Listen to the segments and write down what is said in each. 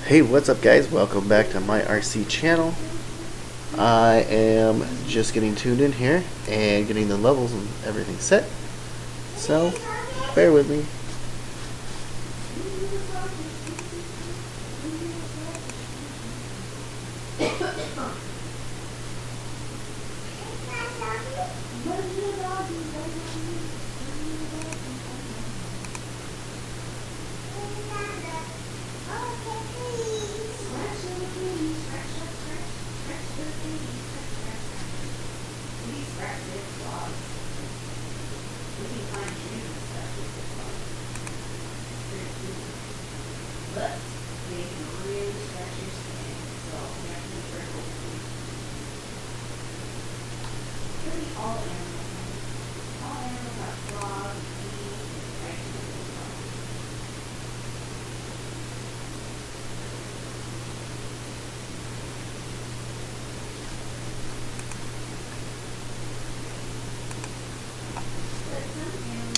Hey, what's up guys? Welcome back to my RC channel. I am just getting tuned in here and getting the levels and everything set, so bear with me.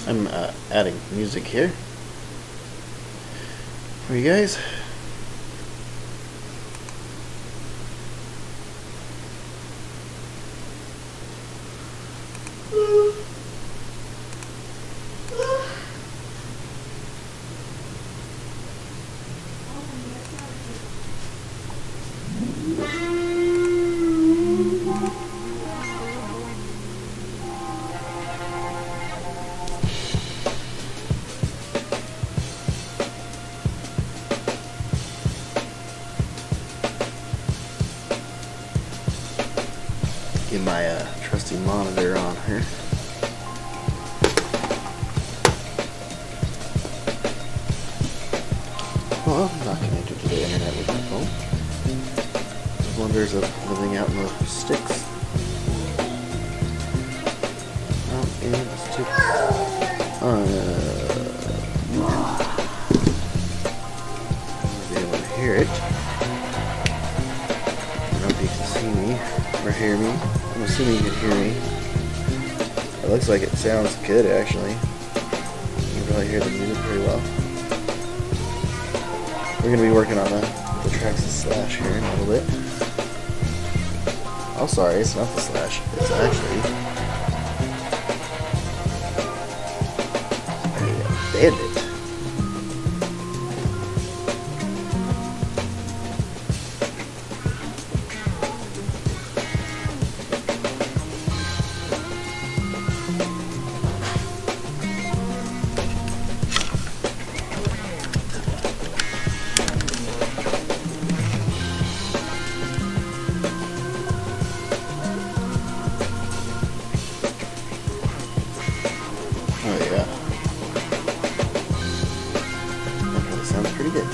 I'm adding music here for you guys. Get my trusty monitor on here. Well, I'm not connected to the internet with my phone. The wonders of living out in the sticks. Out in the sticks. I'll be able to hear it. I don't know if you can see me or hear me. I'm assuming you can hear me. It looks like it sounds good actually. You can probably hear the music pretty well. We're going to be working on the Traxxas slash here in a little bit. Oh sorry, it's not the slash. It's actually a Bandit. Oh yeah. That really sounds pretty good.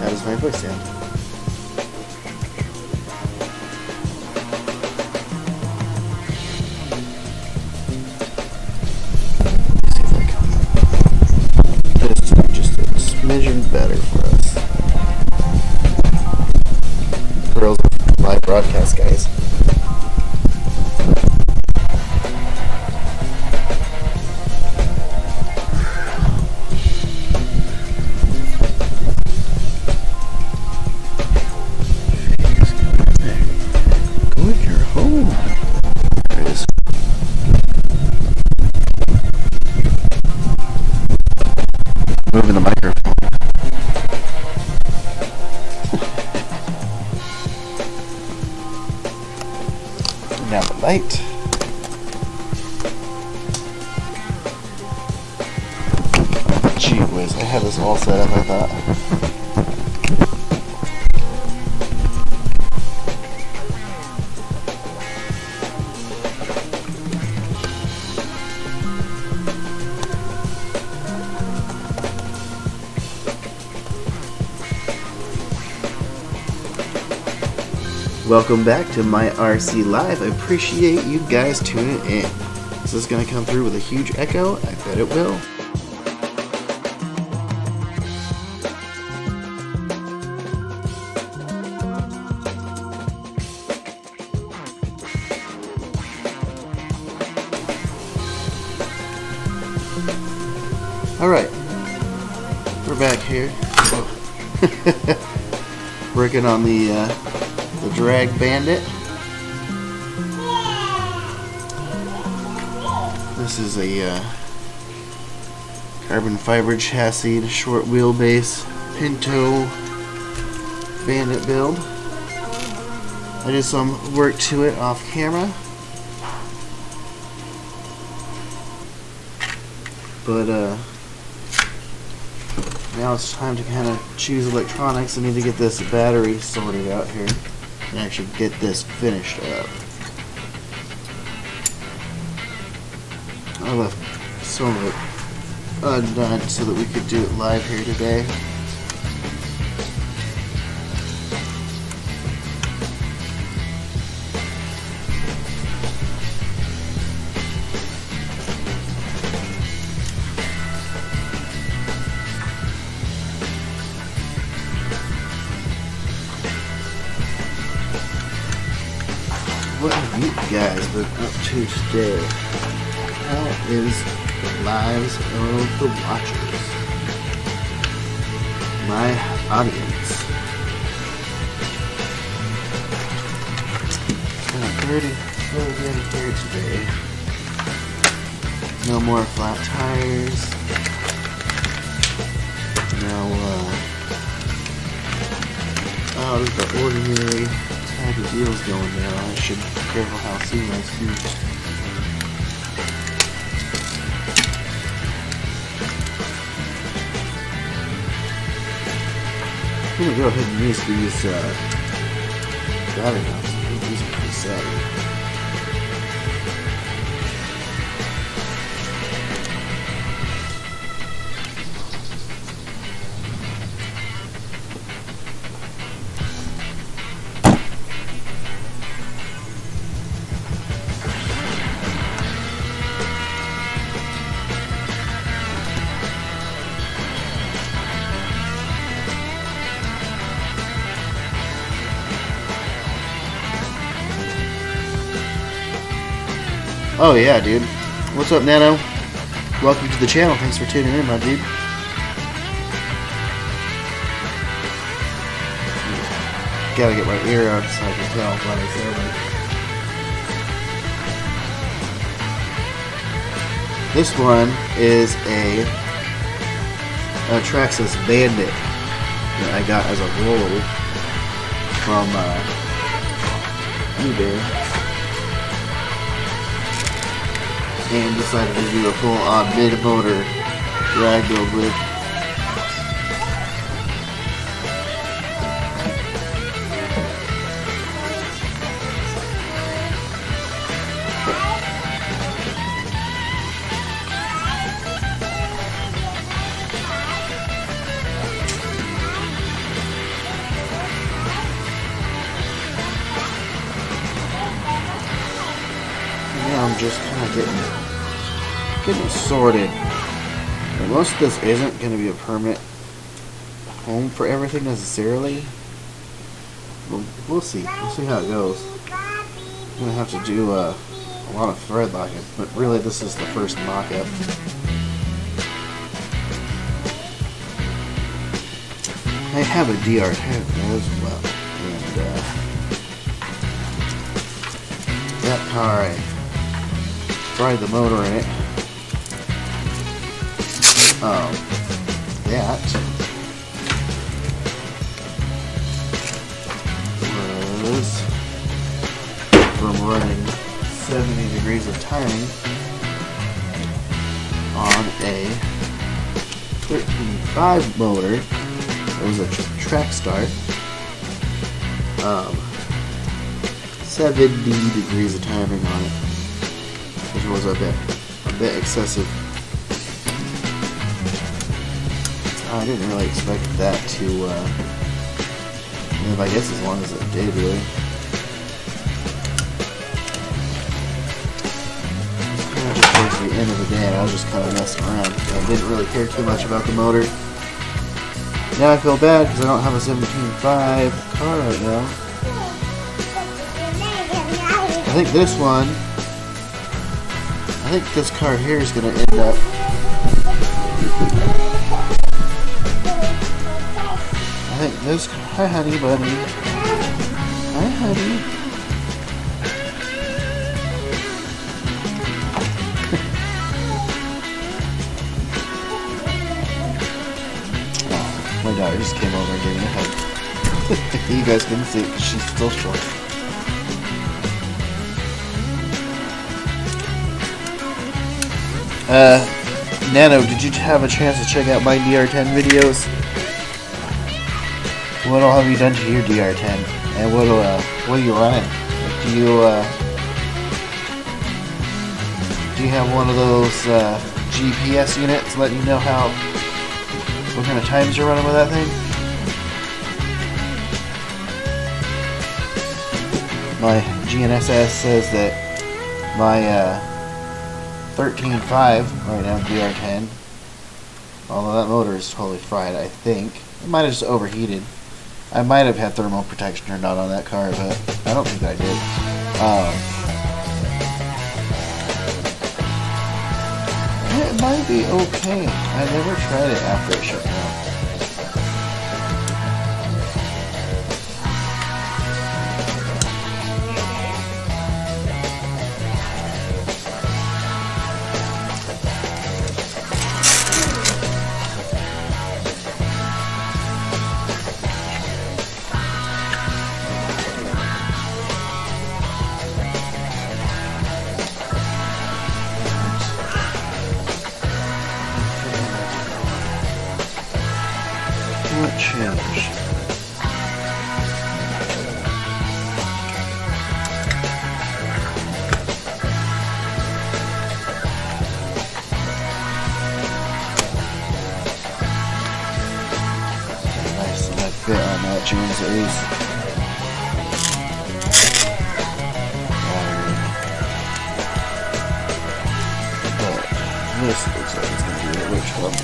How does my voice sound? Let's see if I can put this just a smidgen better for us. Girls live broadcast, guys. Moving the microphone. Now the light. Gee whiz, I had this all set up, I thought. Welcome back to my RC Live. I appreciate you guys tuning in. Is this going to come through with a huge echo? I bet it will. Alright, we're back here. Working on the drag Bandit. This is a carbon fiber chassis, short wheelbase Pinto Bandit build. I did some work to it off camera, but now it's time to kind of choose electronics. I need to get this battery sorted out here and actually get this finished up. I left some of it undone so that we could do it live here today. What have you guys been up to today? How is the lives of the watchers? My audience. Got pretty full day here today. No more flat tires. No out of the ordinary type of deals going there. I should be careful how soon I speak. I'm gonna go ahead and use these battery mounts. These are pretty savvy. Oh yeah, dude. What's up, Nano? Welcome to the channel. Thanks for tuning in, my dude. Gotta get my ear out so I can tell what I feel like. This one is a Traxxas Bandit that I got as a roll from eBay. And decided to do a full-on mid-motor drag build with. Now I'm just kind of getting sorted. And most of this isn't going to be a permanent home for everything necessarily. We'll see. We'll see how it goes. I'm going to have to do a lot of thread locking, but really this is the first mock-up. I have a DR10 as well. And that car, I fried the motor in it. That was from running 70 degrees of timing on a 13.5 motor. It was a track start. 70 degrees of timing on it, which was a bit excessive. I didn't really expect that to live, I guess, as long as it did, really. end of the day, and I was just kind of messing around. I didn't really care too much about the motor. Now I feel bad because I don't have a 17.5 car right now. I think this car here is going to end up. Hi honey buddy. Hi honey. My daughter just came over and gave me a hug. You guys couldn't see it because she's still short. Nano, did you have a chance to check out my DR10 videos? What all have you done to your DR10? And what are you running? Do you have one of those GPS units letting you know what kind of times you're running with that thing? My GNSS says that my 13.5 right now DR10, although that motor is totally fried, I think. It might have just overheated. I might have had thermal protection turned on that car, but I don't think I did. It might be okay. I never tried it after it shut down. What changed? Nice fit on that Jones Ace. But this looks like it's going to be a rich level.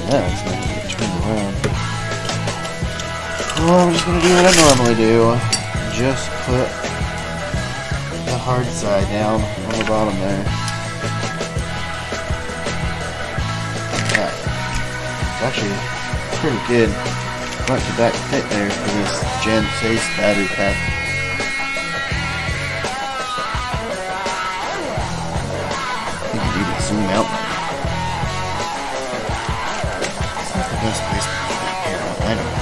Yeah, it's not going to turn around. Well, I'm just going to do what I normally do. Just put the hard side down on the bottom there. Yeah. It's actually pretty good front to back fit there for this Gen 6 battery pack. Zoom out. It's not the best place to put that camera. I don't know.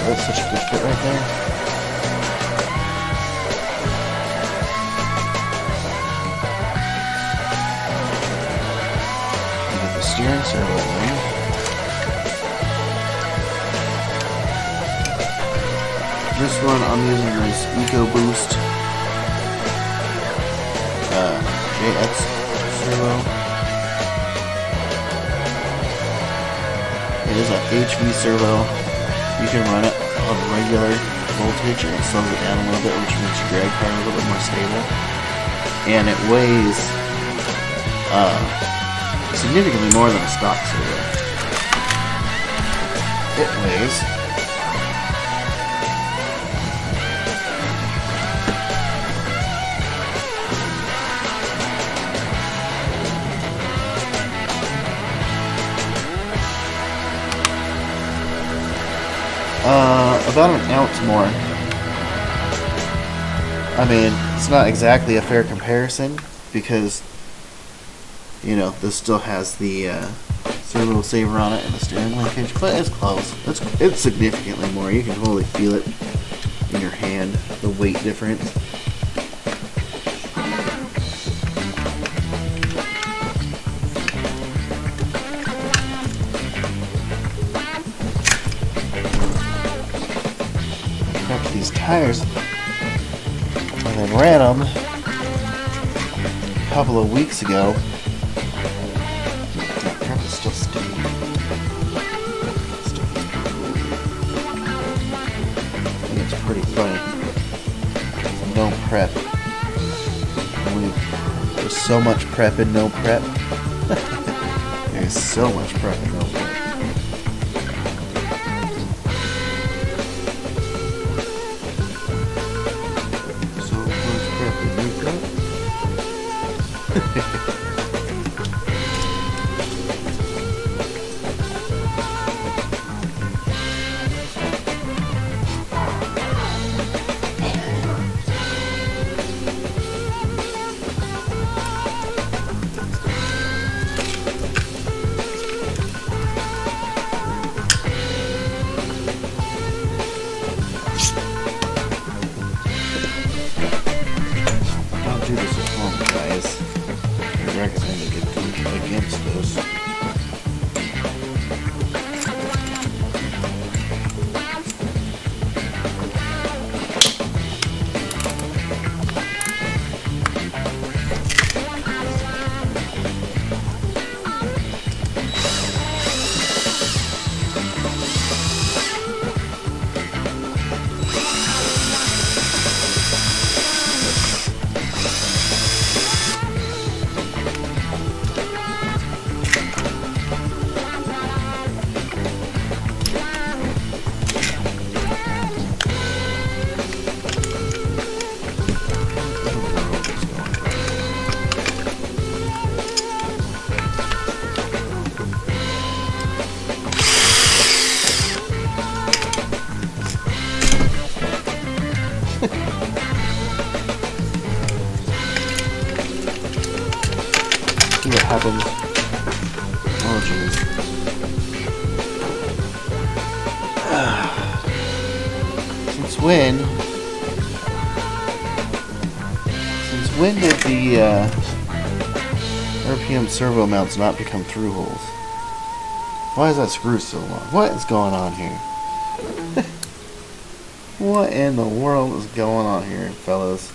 That's such a good fit right there. You get the steering servo in. This one I'm using this EcoBoost JX servo. It is a HV servo. You can run it on regular voltage and it slows it down a little bit, which makes your drag power a little bit more stable. And it weighs significantly more than a stock servo. It weighs about an ounce more. I mean, it's not exactly a fair comparison, because, you know, this still has the servo saver on it and the steering linkage, but it's close. It's significantly more. You can totally feel it in your hand, the weight difference. Got these tires, and then ran them a couple of weeks ago. That crap is still sticky. I think it's pretty funny. No prep. There's so much prep in no prep. There's so much prep in no prep. So much prep in no prep. Do this at home, guys. I recommend you get against this. See what happens. Oh jeez. Since when did the RPM servo mounts not become through holes? Why is that screw so long? What is going on here? What in the world is going on here, fellas?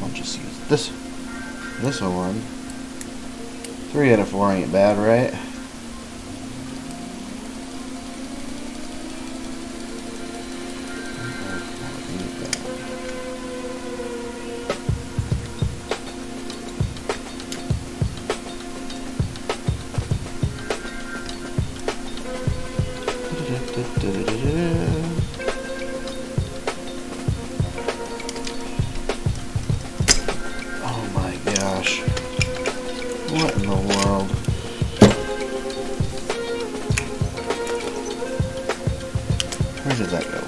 I'll just use this one. 3 out of 4 ain't bad, right? Oh my gosh. What in the world? Where did that go?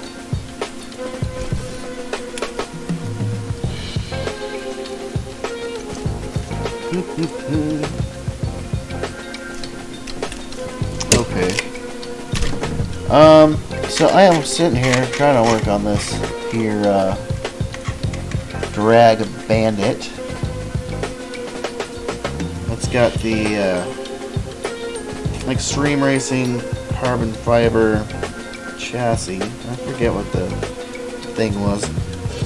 Okay. So I am sitting here trying to work on this here, drag Bandit. It's got the, Xtreme Racing carbon fiber chassis. I forget what the thing was.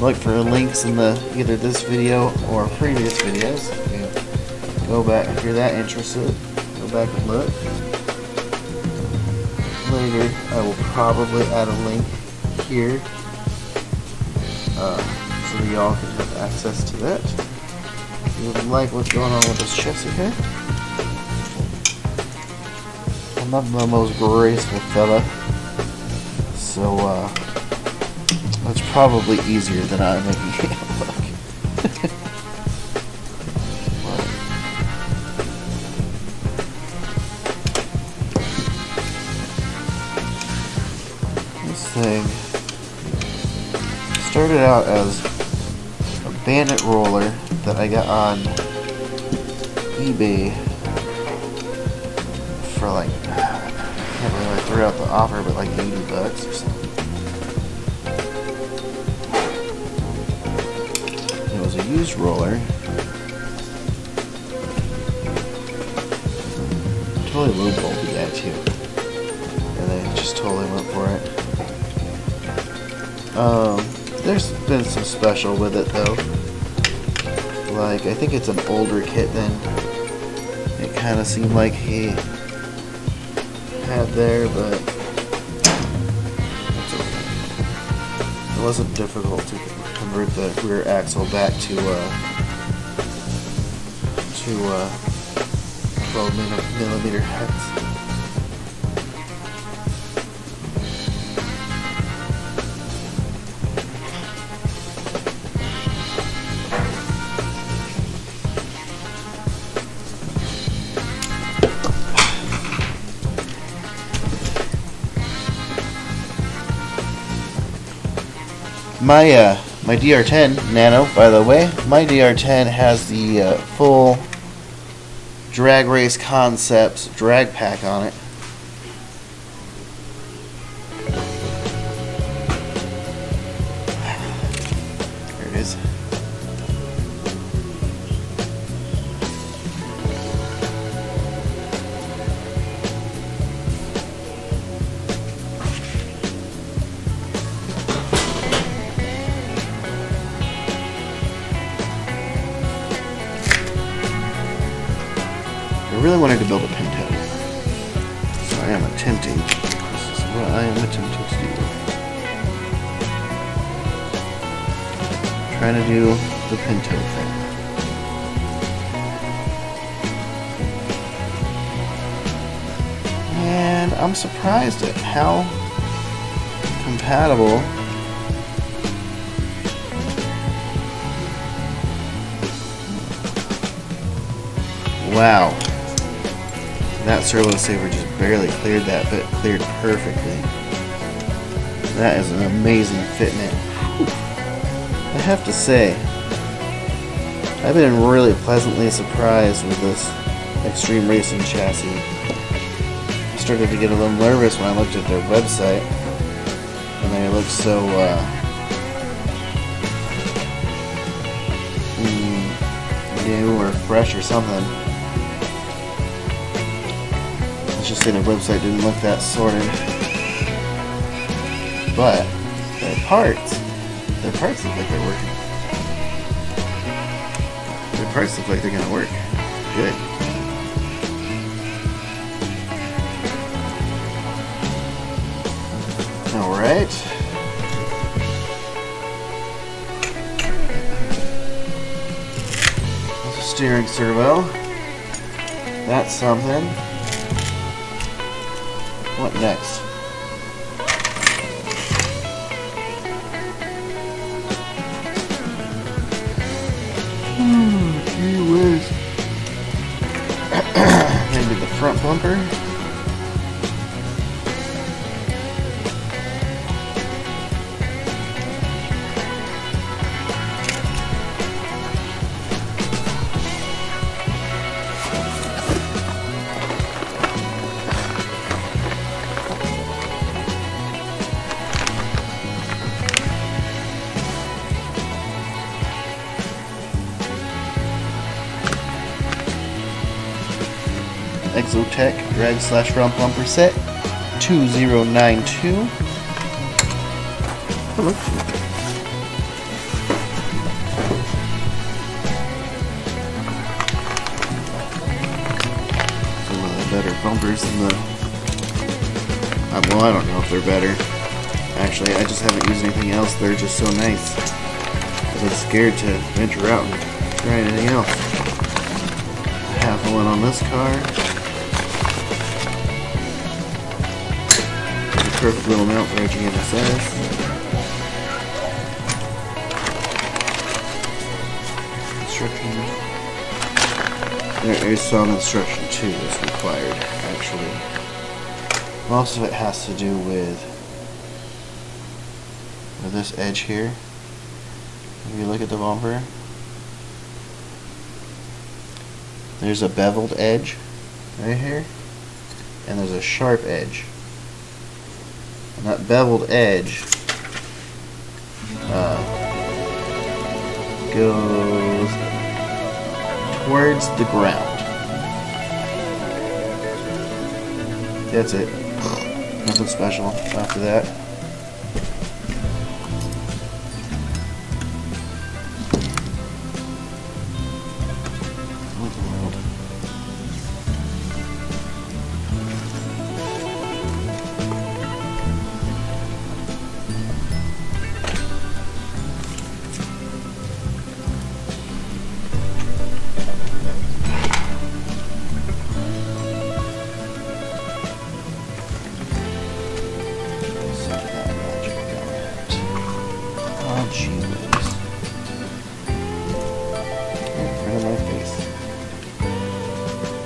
Look for links in either this video or previous videos. Go back if you're that interested. Go back and look. Later, I will probably add a link here so that y'all can have access to that. If you like what's going on with this chassis here. I'm not the most graceful fella, so that's probably easier than I make it look. thing started out as a Bandit roller that I got on eBay for like, I can't remember, I threw out the offer, but like $80 or something. It was a used roller. Totally lowballed the guy too. And they just totally went for it. There's been some special with it though. Like, I think it's an older kit than it kind of seemed like he had there, but it's okay. It wasn't difficult to convert the rear axle back to 12mm heads. My DR10 Nano, by the way, my DR10 has the full Drag Race Concepts drag pack on it. There it is. I really wanted to build a Pinto, so I am attempting. This is what I am attempting to do. Trying to do the Pinto thing. And I'm surprised at how compatible wow. That servo saver just barely cleared that, but cleared perfectly. That is an amazing fitment. I have to say, I've been really pleasantly surprised with this Xtreme racing chassis. I started to get a little nervous when I looked at their website, and they looked so new or fresh or something. Just say the website didn't look that sorted, but their parts look like they're working. Their parts look like they're gonna work good. All right. There's a steering servo. That's something. What next? Gee whiz. Maybe the front bumper. Exotech drag slash front bumper set 2092. Hello. Some of the better bumpers than the. Well, I don't know if they're better. Actually, I just haven't used anything else. They're just so nice. I've been scared to venture out and try anything else. I have the one on this car. Perfect little mount for GNSS. Instruction. There is some instruction too that's required, actually. Most of it has to do with or this edge here. If you look at the bumper, there's a beveled edge right here, and there's a sharp edge. And that beveled edge goes towards the ground. That's it. Nothing special after that. What the world?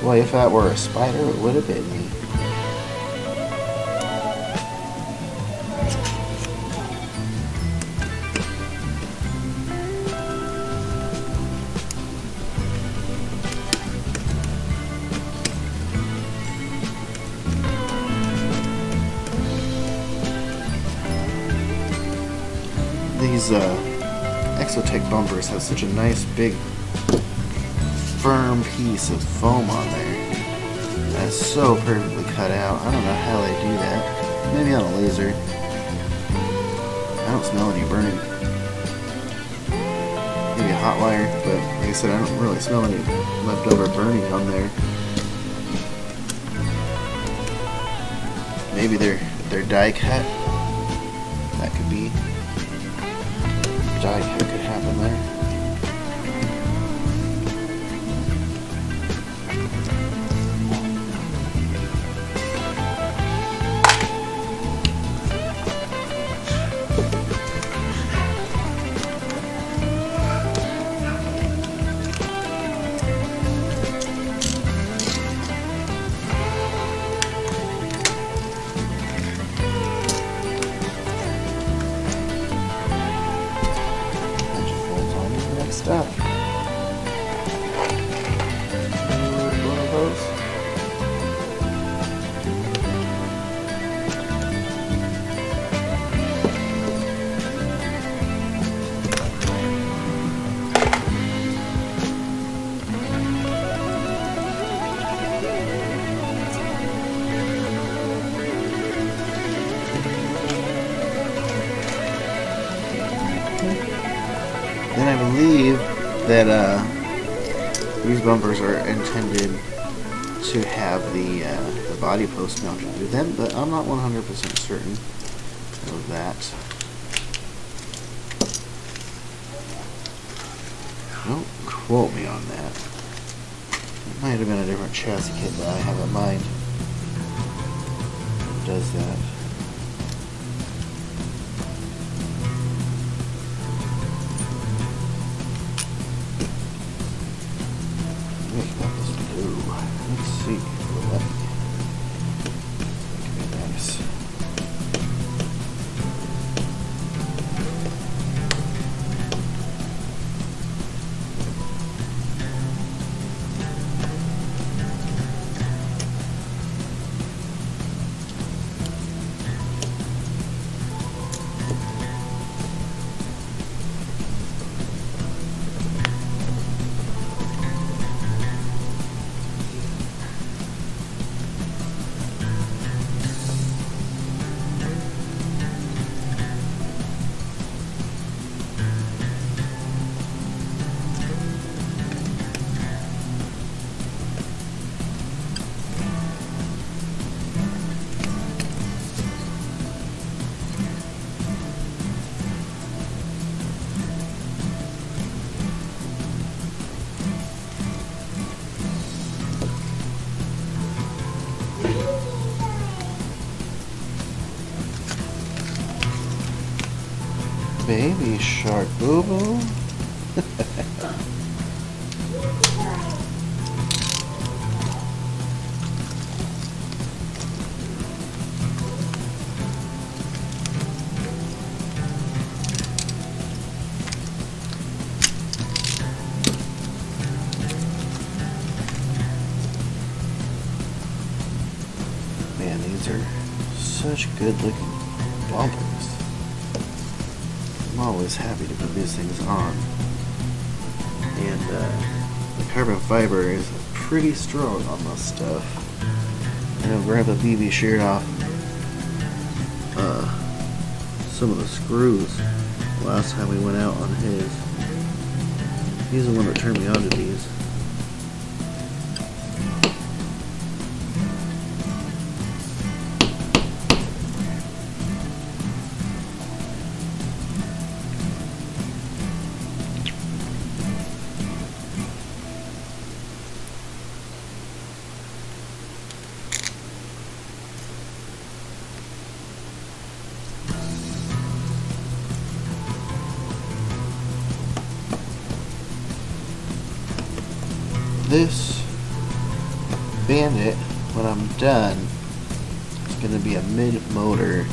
Boy, if that were a spider, it would have bit me. These Exotech bumpers have such a nice big firm piece of foam on there that's so perfectly cut out. I don't know how they do that. Maybe on a laser. I don't smell any burning. Maybe a hot wire, but like I said, I don't really smell any leftover burning on there. Maybe they're die cut. That could be. Die cut could happen there. Stuff. One of those. Then I believe that these bumpers are intended to have the body post mounted to them, but I'm not 100% certain of that. Don't quote me on that. It might have been a different chassis kit that I have in mind that does that. Let's see. That could be nice. Baby shark boo boo. these are such good looking bumpers. I'm always happy to put these things on. And the carbon fiber is pretty strong on this stuff. I know Grandpa BB sheared off some of the screws last time we went out on his. He's the one that turned me on to these. This Bandit, when I'm done, is going to be a mid-motor,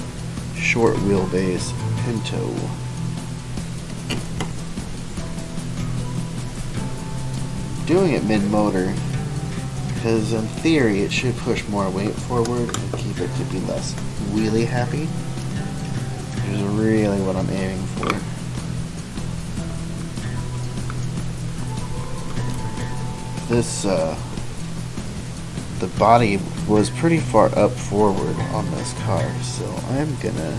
short wheelbase Pinto. Doing it mid-motor because in theory it should push more weight forward and keep it to be less wheelie happy, which is really what I'm aiming for. This, the body was pretty far up forward on this car, so I'm gonna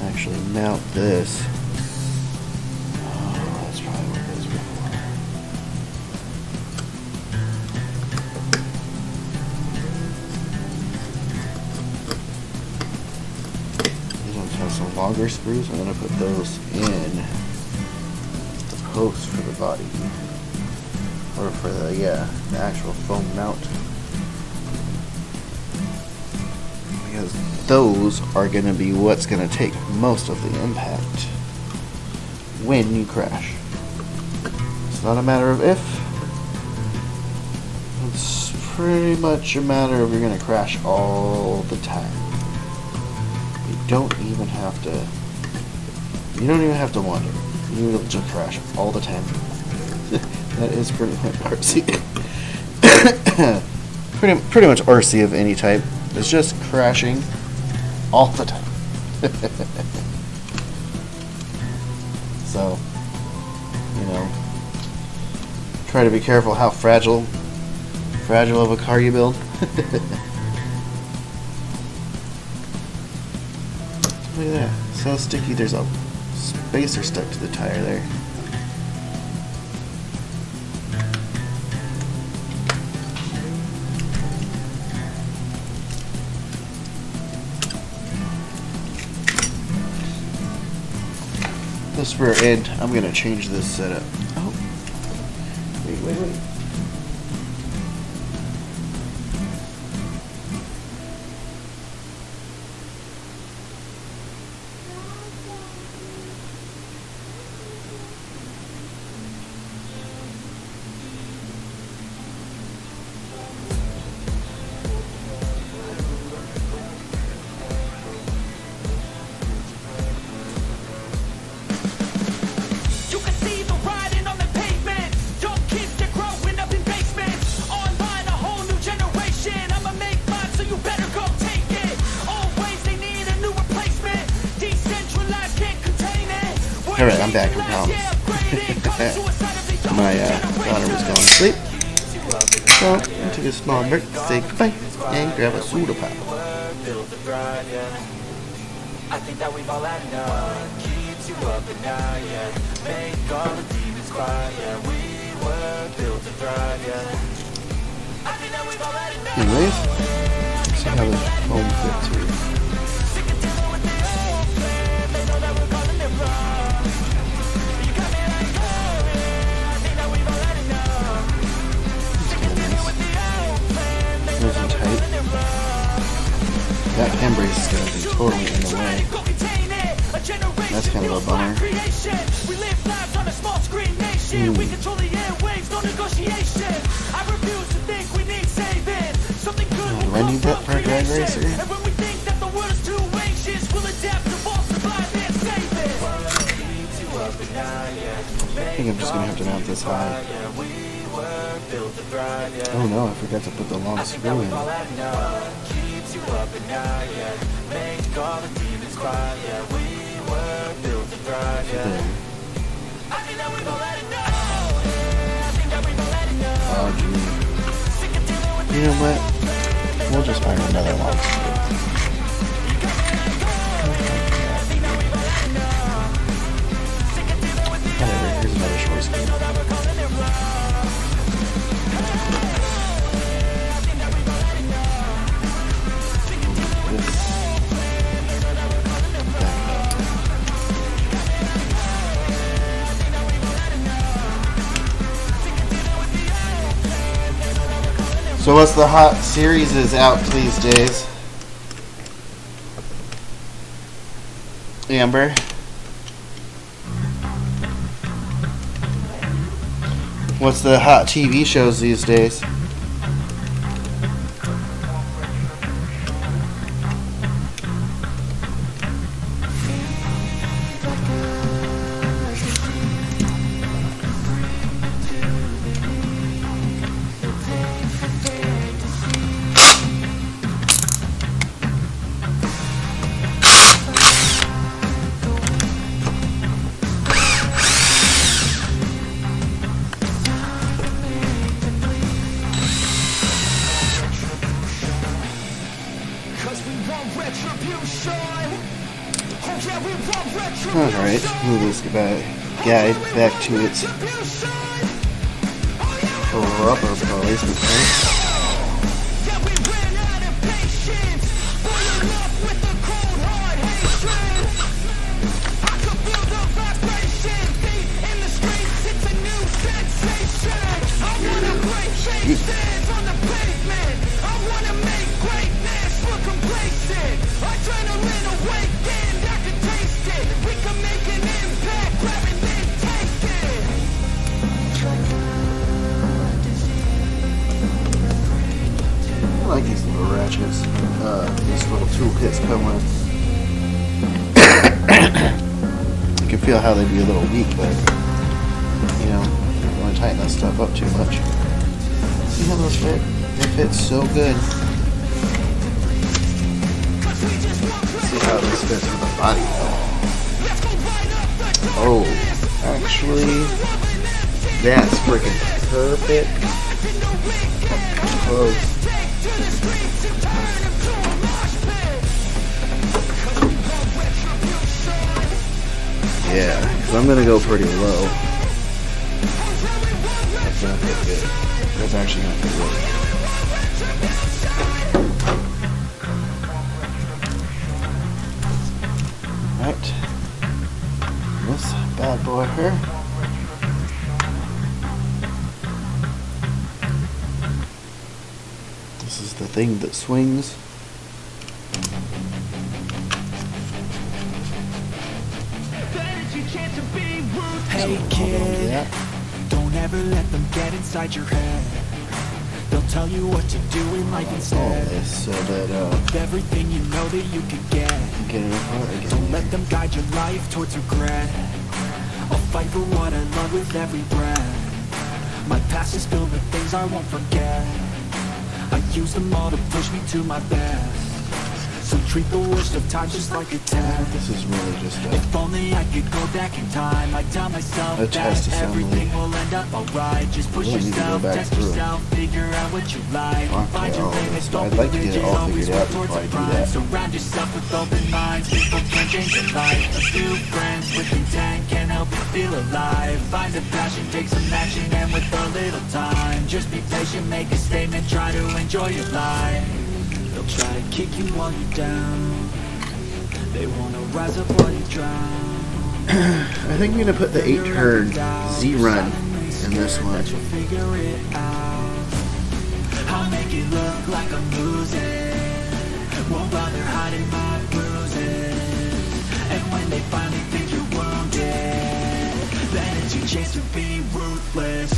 actually mount this. Oh, that's probably what it was before. These ones have some longer screws. I'm gonna put those in the post for the body. Or for the actual foam mount. Because those are going to be what's going to take most of the impact when you crash. It's not a matter of if. It's pretty much a matter of you're going to crash all the time. You don't even have to wonder. You'll just crash all the time. That is pretty much RC. pretty much RC of any type. It's just crashing all the time. So, try to be careful how fragile of a car you build. Look at that. So sticky. There's a spacer stuck to the tire there. This rear end, I'm going to change this setup. Oh. Wait. Alright, I'm back, I promise. My daughter was going to sleep. So, I took a small break to say goodbye and grab a soda pop. I think that we've all had enough. Keeps you up at night, yeah. Make all the demons quiet, yeah. We were built to thrive, yeah. I think that we've all had enough. Anyways, let's see how the foam fits here. Nice and tight. That handbrace is going to be totally in the way. That's kind of a bummer. Running bit for a drag racer. I think I'm just going to have to mount this high. Oh no, I forgot to put the long screw in. up and out, yeah. Make all the demons quiet, yeah. We were built to thrive, yeah. I think that we've all had enough. I think that we've all had enough. Oh, gee. You know what? We'll just find another long speed. Whatever, here's another short speed. So what's the hot series is out these days? Amber? What's the hot TV shows these days? Alright, move this guide back to its proper place. I like these little ratchets. These little toolkits come with. You can feel how they'd be a little weak, but you know, you don't want to tighten that stuff up too much. See how those fit? They fit so good. See how this fits with the body though. Oh, actually, that's freaking perfect. Close. Yeah, because I'm going to go pretty low. That's going to fit good. That's actually going to fit good. Alright. This bad boy here. This is the thing that swings. Hey kid, don't ever let them get inside your head. They'll tell you what to do in life instead. So that everything you know that you could get it apart again. Don't let them guide your life towards regret. I'll fight for what I love with every breath. My past is filled with things I won't forget. I use them all to push me to my best. So treat the worst of times just like a test. This is really just a... If only I could go back in time, I'd tell myself that everything will end up alright. Just push yourself, test yourself, figure out what you like. Find your limits, don't be rigid, always work towards a prime. Surround yourself with open minds, people can change your life. A few friends with intent can help you feel alive. Find a passion, take some action, and with a little time, just be patient, make a statement, try to enjoy your life. They'll try to kick you while you're down. They wanna rise up while you drown. I think I'm gonna put the 8-turn Z-Run in this one. Figure it out. I'll make it look like I'm losing. Won't bother hiding my bruises. And when they finally think you're wounded, then it's your chance to be ruthless.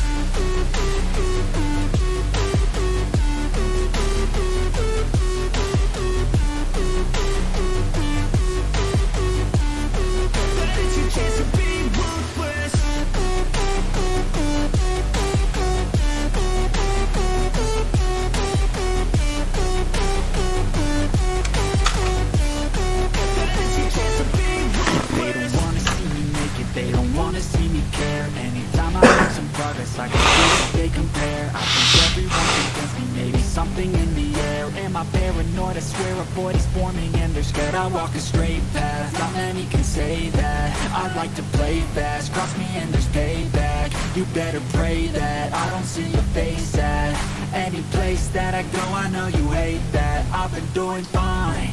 I paranoid? I swear a void is forming and they're scared I walk a straight path. Not many can say that. I like to play fast. Cross me and there's payback. You better pray that I don't see your face at any place that I go. I know you hate that. I've been doing fine.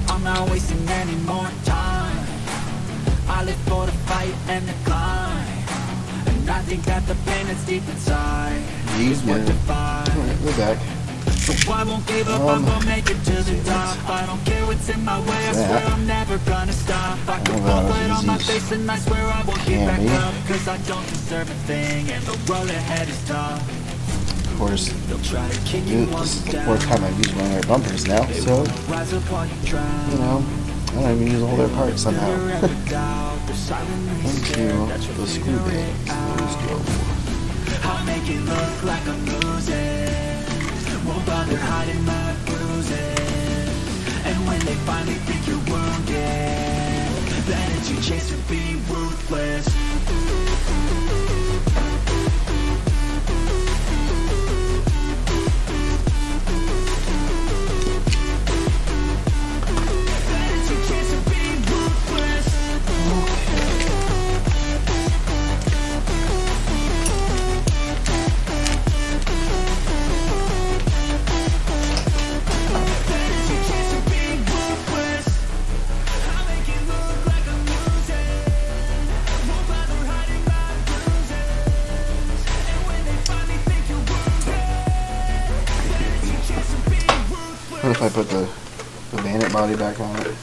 I'm not wasting any more time. I live for the fight and the climb. And I think that the pain that's deep inside is what defines. Alright, we're back. So I won't give up, I'm gonna make it to the top. I don't care what's in my way, I swear I'm never gonna stop. I can fall flat on my face and I swear I won't get back up. Cause I don't deserve a thing and the road ahead is tough. Of course, they'll try to kick dude, this is the fourth time I've used one of their bumpers now, so, you know, I don't even use all their parts somehow. Into the screw bags. Let's go. I'll make it look like I'm losing. Won't bother hiding my bruises. And when they finally think you're wounded, then it's your chance to be ruthless. What if I put the Bandit body back on it?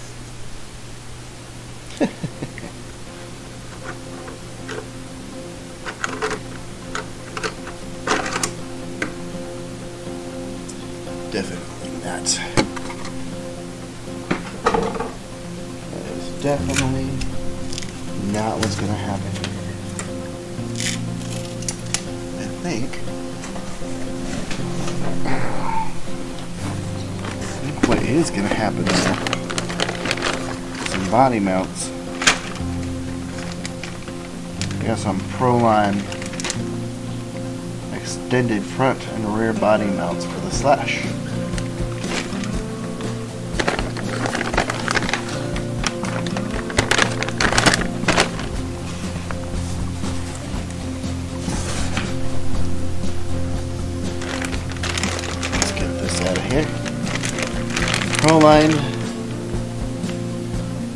Definitely not. That is definitely not what's going to happen here. I think what is going to happen there, some body mounts. I got some Proline extended front and rear body mounts for the Slash. Let's get this out of here. Proline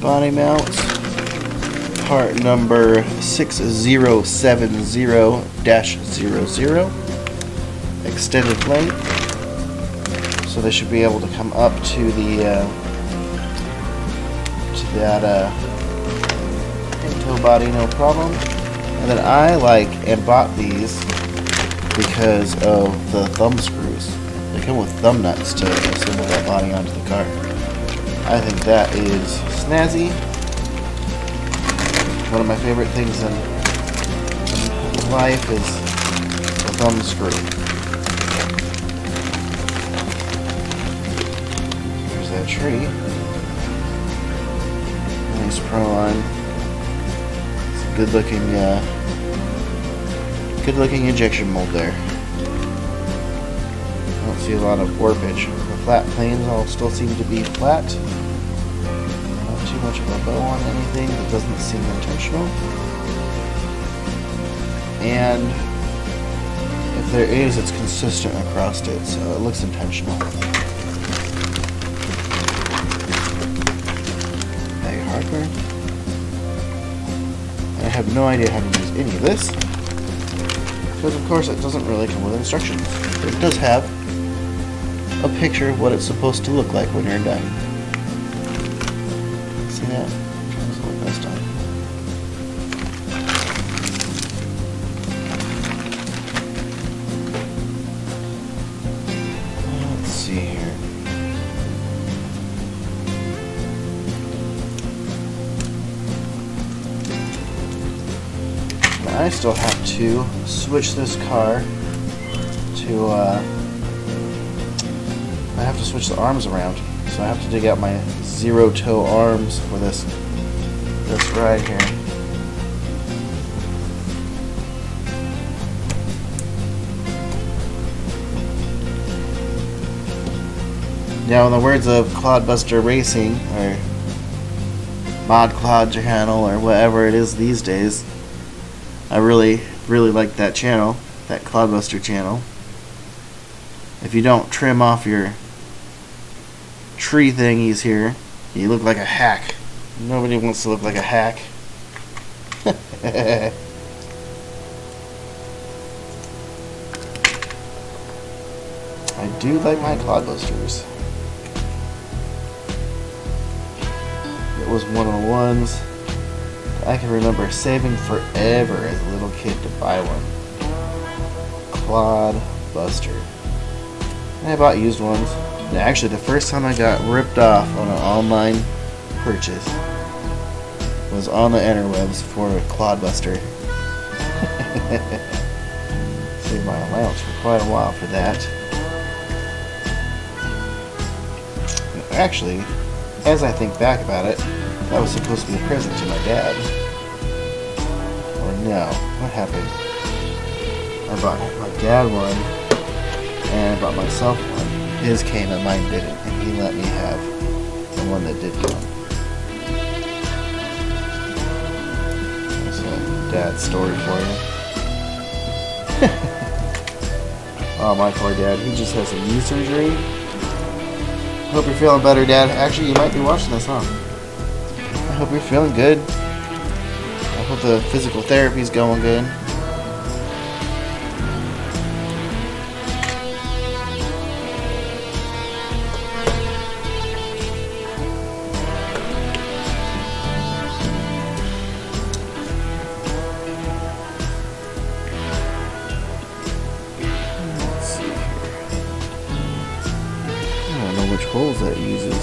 body mounts, part number 6070-00, extended length, so they should be able to come up to the that Pinto body, no problem. And then I like and bought these because of the thumb screws. They come with thumb nuts to assemble that body onto the car. I think that is snazzy. One of my favorite things in life is the thumb screw. There's that tree. Nice Proline. It's a good looking injection mold there. I don't see a lot of warpage. The flat planes all still seem to be flat. Not too much of a bow on anything that doesn't seem intentional. And if there is, it's consistent across it, so it looks intentional. Bag of hardware. I have no idea how to use any of this, because of course it doesn't really come with instructions. But it does have a picture of what it's supposed to look like when you're done. See that? Try this a little best on. Let's see here. Now I still have to switch this car to I have to switch the arms around, so I have to dig out my zero toe arms for this ride here. Now, in the words of Clodbuster Racing, or Mod Clod channel, or whatever it is these days, I really like that channel, that Clodbuster channel. If you don't trim off your tree thingies here, you look like a hack. Nobody wants to look like a hack. I do like my Clodbusters. It was one of the ones I can remember saving forever as a little kid to buy one. Clodbuster. And I bought used ones. And actually, the first time I got ripped off on an online purchase was on the interwebs for a Clodbuster. Saved my allowance for quite a while for that. Actually, as I think back about it, that was supposed to be a present to my dad. Or no, what happened? I bought my dad one, and I bought myself one. His came and mine didn't, and he let me have the one that did come. That's a dad's story for you. Oh, my poor dad, he just has some knee surgery. Hope you're feeling better, Dad. Actually, you might be watching this, huh? I hope you're feeling good. I hope the physical therapy's going good. Which holes that uses.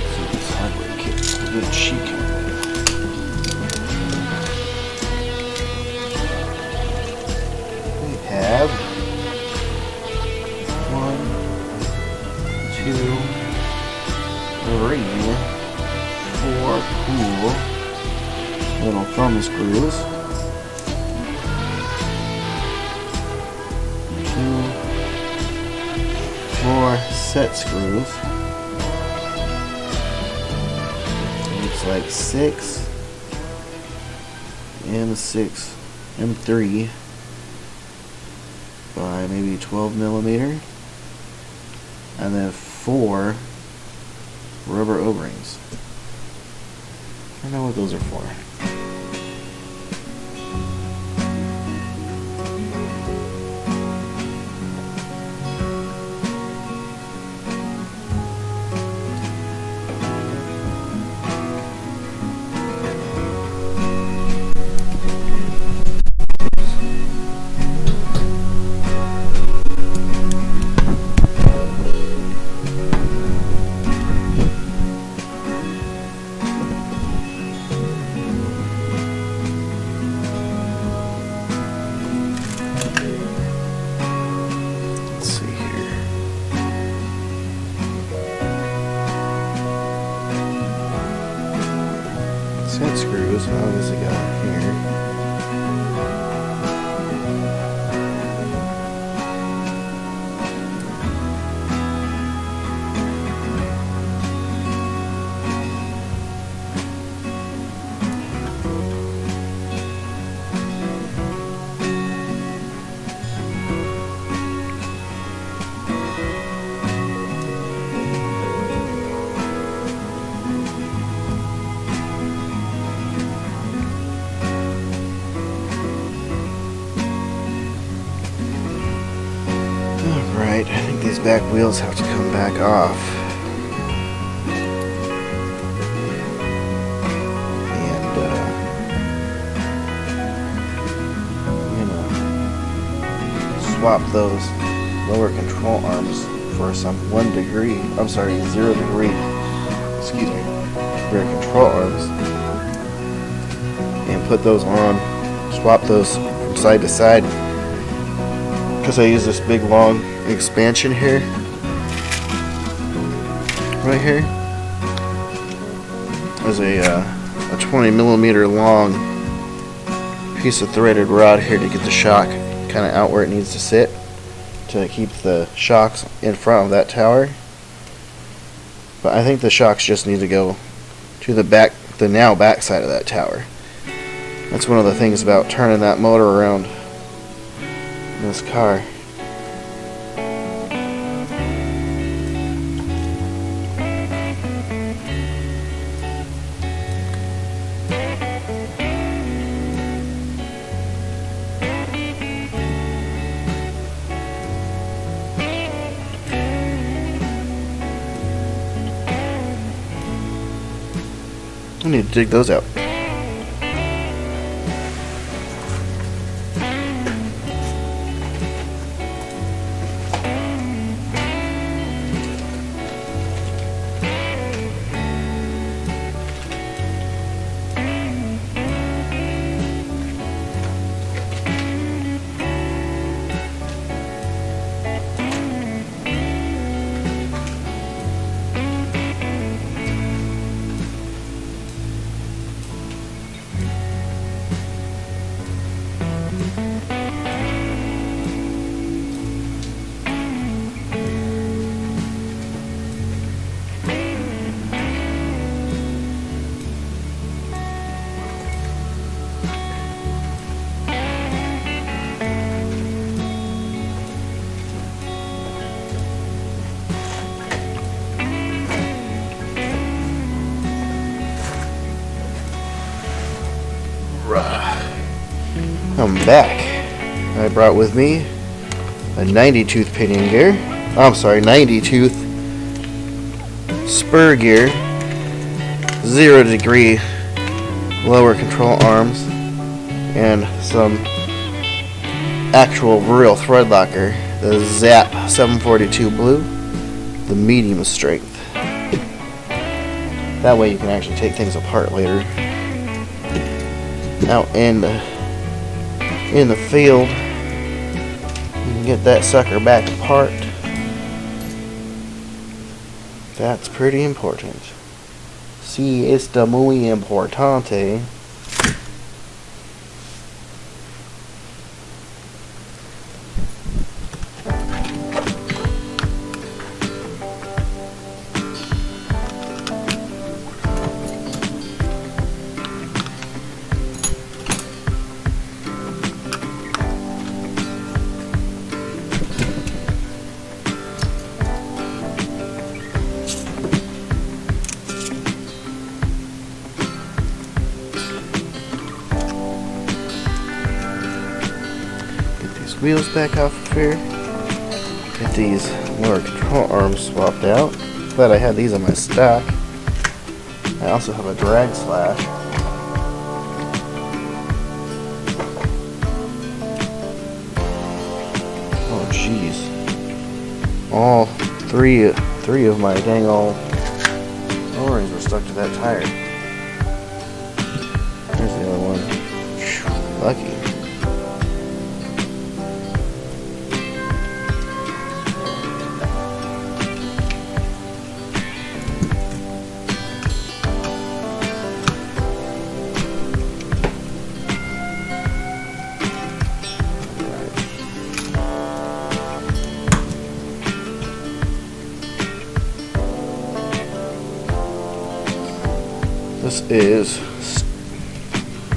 See this hardware kit. What did she come with? We have 1, 2, 3. 4 cool little thumb screws. 2, 4 set screws. Looks like 6 and a 6 M3 by maybe 12 millimeter, and then 4 rubber O-rings. I don't know what those are for. Set screws, how does it go here? Alright, I think these back wheels have to come back off. And, I'm gonna swap those lower control arms for some 0 degree, excuse me, rear control arms. And put those on, swap those from side to side. Because I use this big long expansion here, right here, is a 20 millimeter long piece of threaded rod here to get the shock kind of out where it needs to sit to keep the shocks in front of that tower. But I think the shocks just need to go to the back side of that tower. That's one of the things about turning that motor around in this car. I need to dig those out. I'm back. I brought with me a 90 tooth pinion gear. I'm sorry, 90 tooth spur gear, 0 degree lower control arms, and some actual real thread locker, the Zap 742 Blue, the medium strength. That way you can actually take things apart later. Out in the field, you can get that sucker back apart. That's pretty important. Sí, está muy importante. Wheels back off of here. Get these lower control arms swapped out. Glad I had these on my stock. I also have a drag slash. Oh jeez. All three of my dang old O-rings were stuck to that tire. There's the other one. Whew, lucky. This is,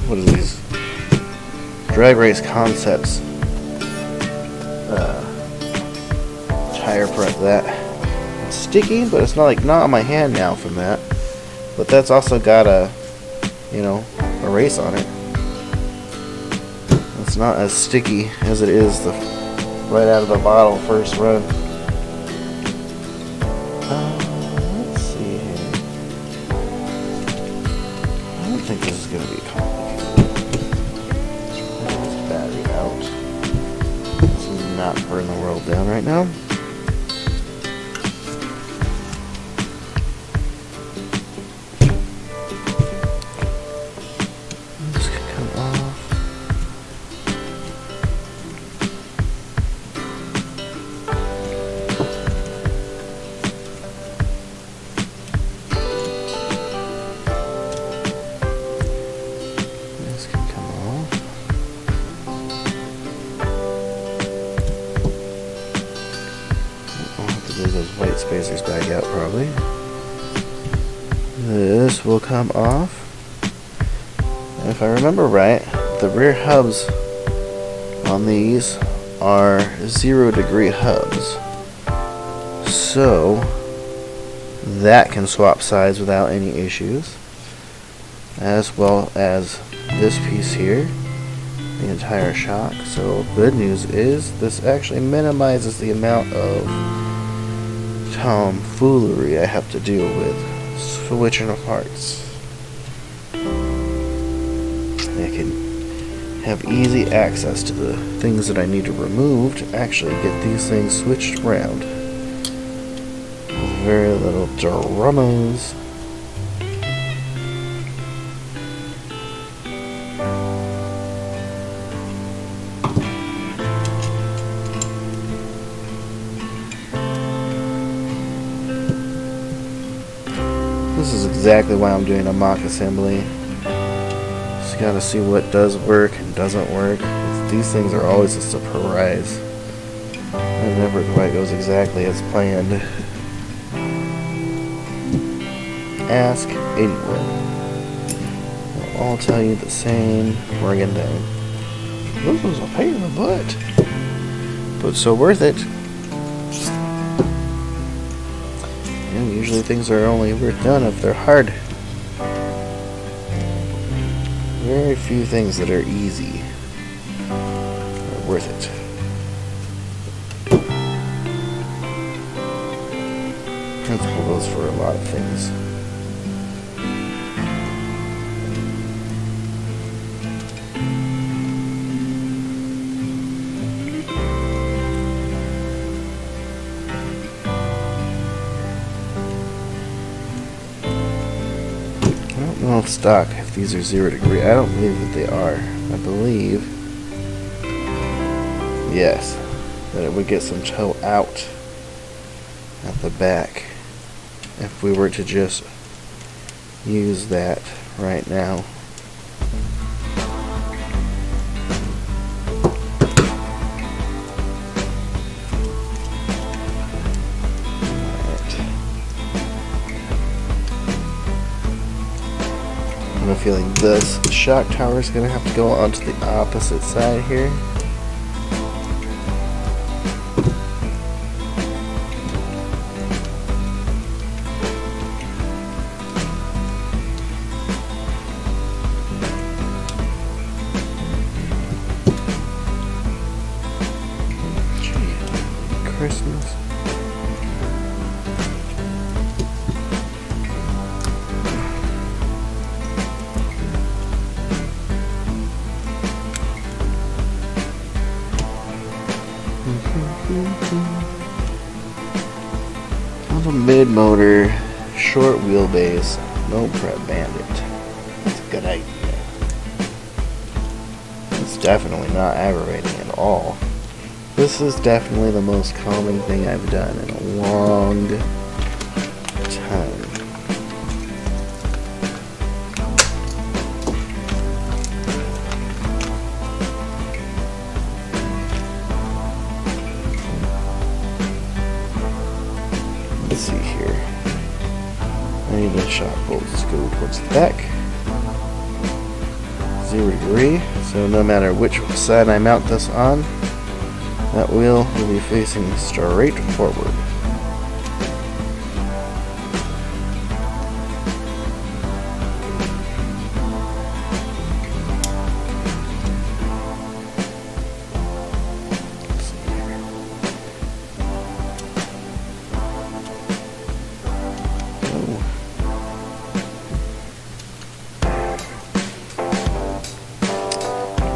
what is these? Drag Race Concepts tire prep. That it's sticky, but it's not on my hand now from that. But that's also got a race on it. It's not as sticky as it is right out of the bottle first run. Let's see here. I don't think this is going to be complicated. There's the battery out. Let's not burn the world down right now. This can come off. actually. This will come off. And if I remember right, the rear hubs on these are 0-degree hubs. So that can swap sides without any issues. As well as this piece here, the entire shock. So good news is this actually minimizes the amount of tomfoolery I have to deal with switching parts. I can have easy access to the things that I need to remove to actually get these things switched around with very little dramas. This is exactly why I'm doing a mock assembly. Just gotta see what does work and doesn't work. These things are always a surprise. It never quite goes exactly as planned. Ask anyone. They'll all tell you the same friggin' thing. This was a pain in the butt, but so worth it. And usually things are only worth done if they're hard. Very few things that are easy are worth it. Principle goes for a lot of things. I don't know if stock, if these are 0-degree. I don't believe that they are. I believe, yes, that it would get some toe out at the back if we were to just use that right now. I have a feeling this shock tower is going to have to go onto the opposite side here. Gee, Christmas. A mid-motor, short wheelbase, no prep Bandit. That's a good idea. It's definitely not aggravating at all. This is definitely the most calming thing I've done in a long time. Let's see here. I need the shock bolts to go towards the back. 0-degree, so no matter which side I mount this on, that wheel will be facing straight forward.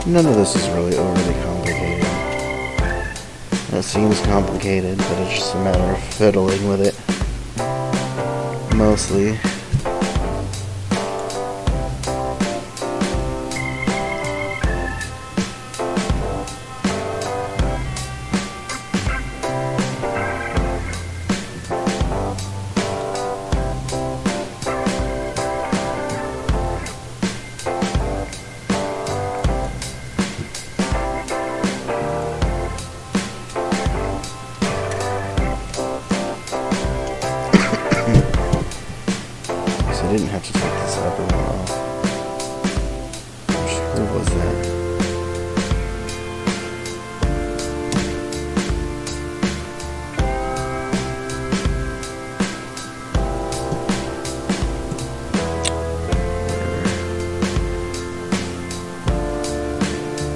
None of this is really overly complicated. It seems complicated, but it's just a matter of fiddling with it. Mostly. didn't have to take this upper one off. Where was that?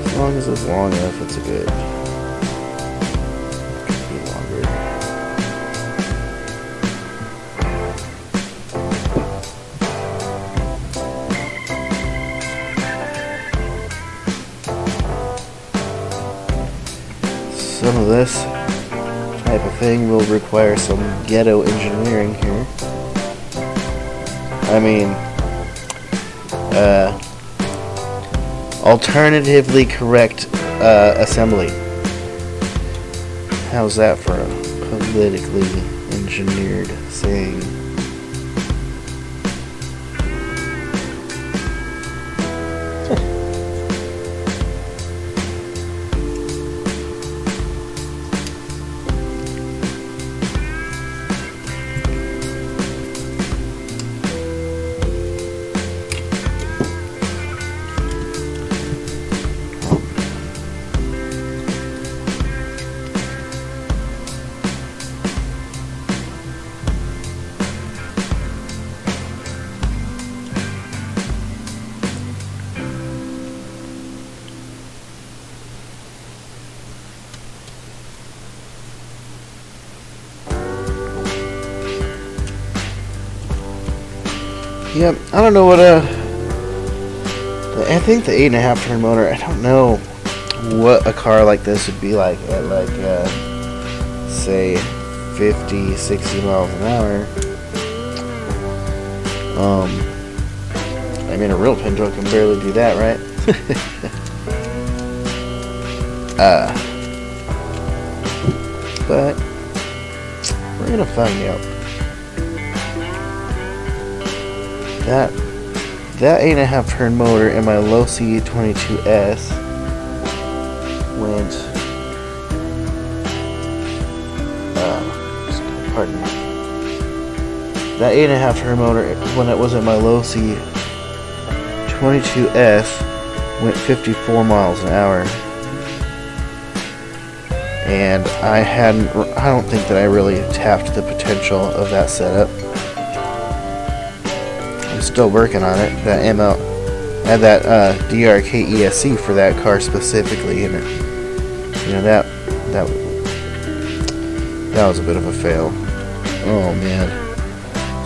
As long as it's long enough, it's a good. Could be longer. Some of this type of thing will require some ghetto engineering here. I mean, alternatively correct assembly. How's that for a politically engineered saying? Yep, I don't know what I think the 8.5 turn motor, I don't know what a car like this would be like at like say 50, 60 miles an hour. I mean, a real Pinto can barely do that, right? But we're gonna find out. That 8.5 turn motor in my low C22S went, pardon me. That 8.5 turn motor, when it was in my low C22S, went 54 miles an hour. And I don't think that I really tapped the potential of that setup. I'm still working on it. That ML, I had that DRK ESC for that car specifically, and you know that was a bit of a fail. Oh man,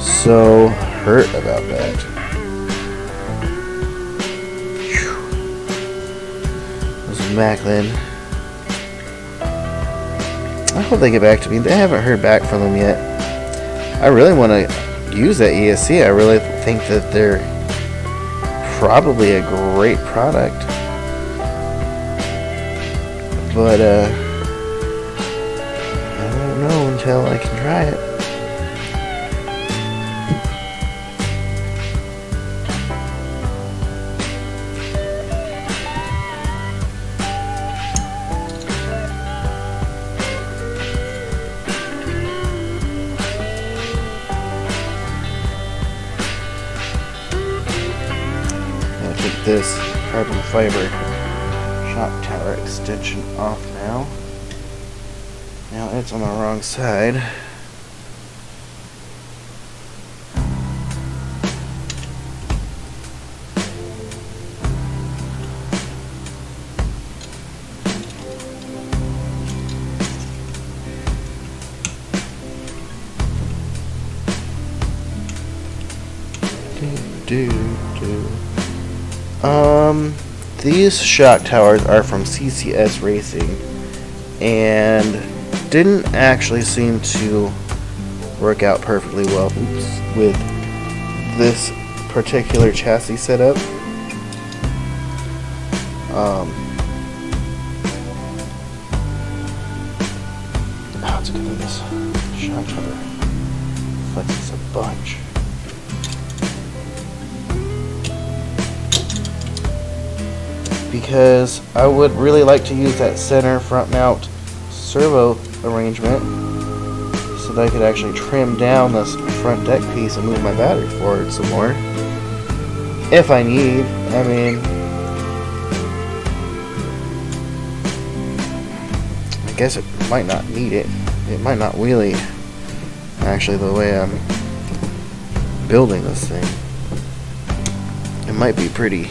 so hurt about that. This is Macklin. I hope they get back to me. They haven't heard back from them yet. I really want to use that ESC. I really think that they're probably a great product, but I don't know until I can try it. This carbon fiber shock tower extension off now. Now it's on the wrong side. These shock towers are from CCS Racing and didn't actually seem to work out perfectly well with this particular chassis setup. Let's get this shock tower. Flexes a bunch. Because I would really like to use that center front mount servo arrangement. so that I could actually trim down this front deck piece and move my battery forward some more. If I need, I mean, I guess it might not need it. It might not really, actually, the way I'm building this thing. It might be pretty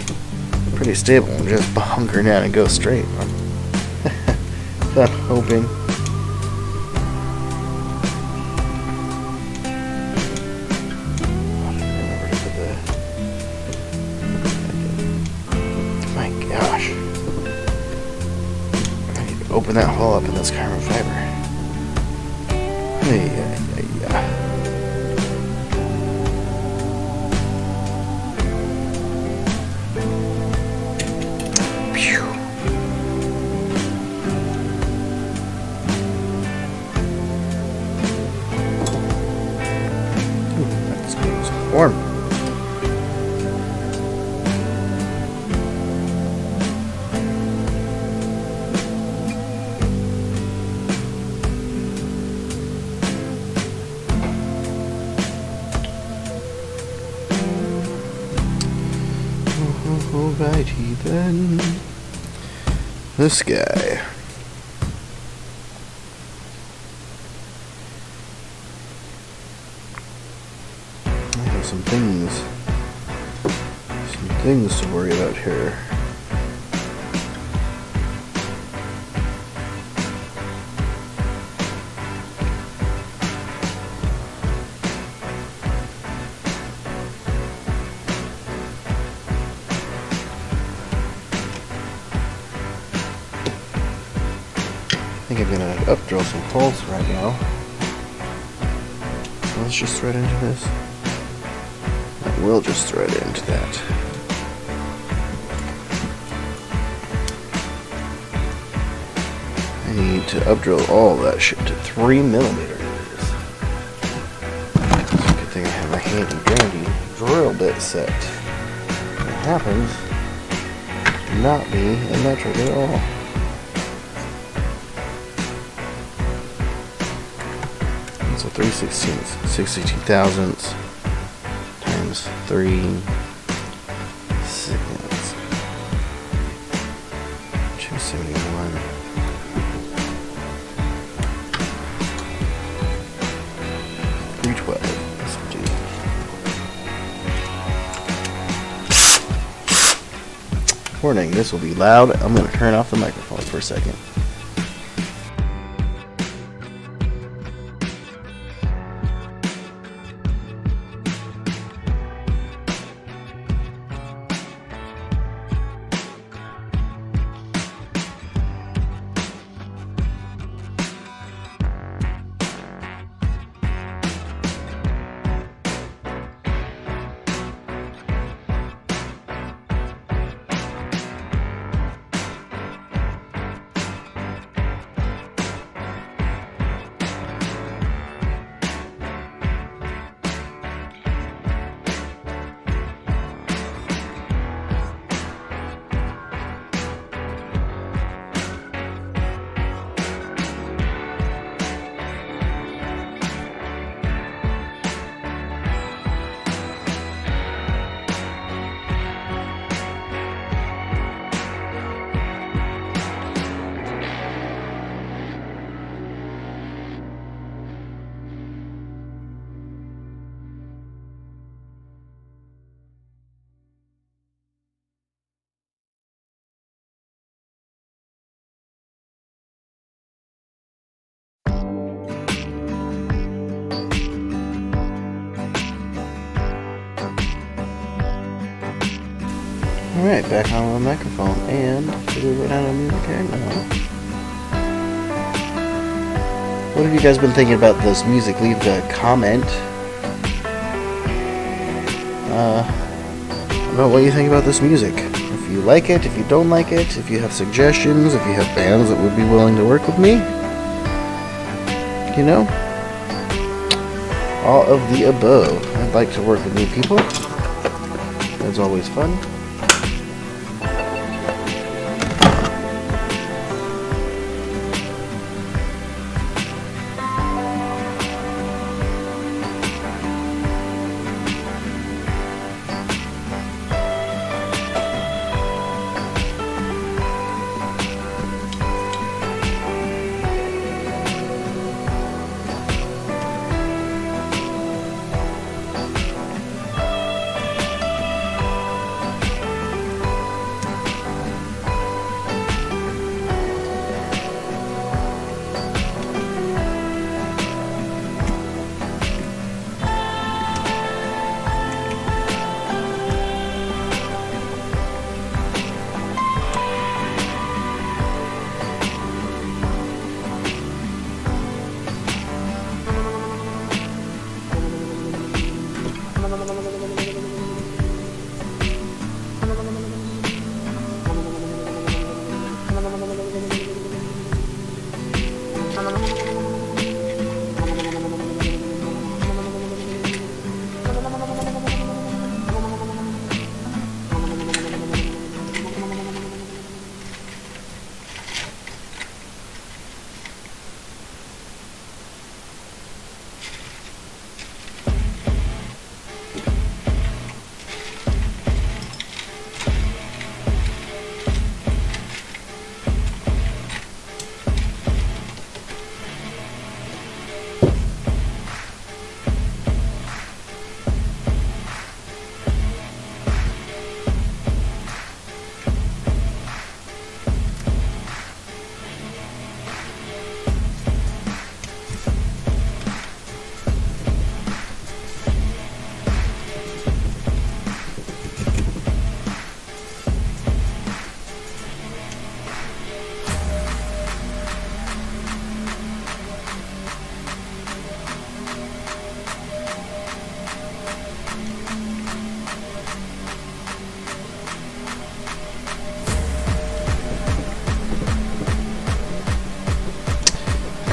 stable and just bunker down and go straight. I'm hoping. My gosh. I need to open that hole up in this carbon fiber. Hey. Warm. Alrighty then. This guy. Some things to worry about here. I think I'm gonna up drill some holes right now. So let's just thread into this. We'll just thread into that. I need to up drill all that shit to 3mm. It's a good thing I have my handy dandy drill bit set. What happens to not be a metric at all. So 3/16, 62 thousandths. 3 seconds. 271. Let's do. Warning, this will be loud. I'm going to turn off the microphone for a second. Alright, back on the microphone, and did we run out of music here? No. What have you guys been thinking about this music? Leave a comment about what you think about this music. If you like it, if you don't like it, if you have suggestions, if you have bands that would be willing to work with me. You know? All of the above. I'd like to work with new people. That's always fun.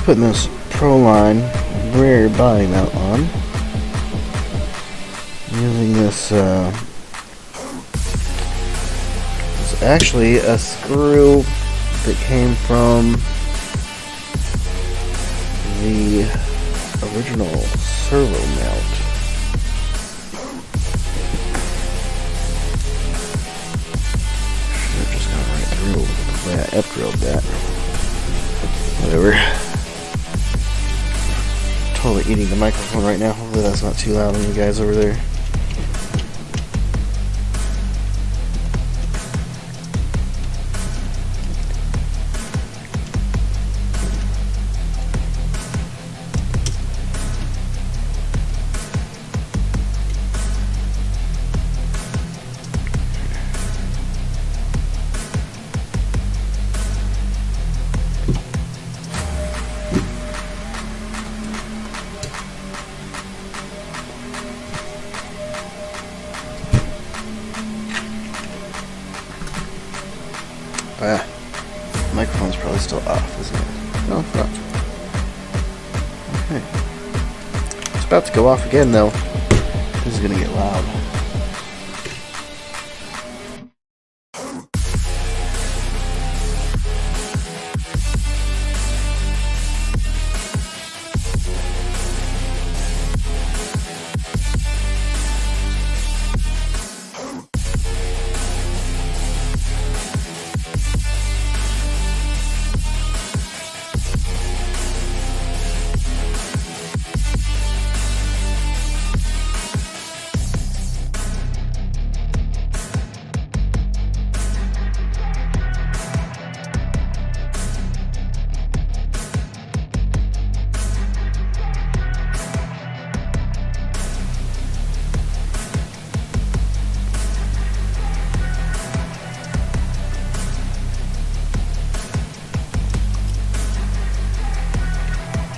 Putting this Proline rear body mount on. Using this, it's actually a screw that came from the original servo mount. Should have just gone right through the way I F-drilled that. Whatever. Totally eating the microphone right now. Hopefully that's not too loud on you guys over there. Microphone's probably still off, isn't it? No, it's not. Okay. It's about to go off again, though. This is gonna get loud.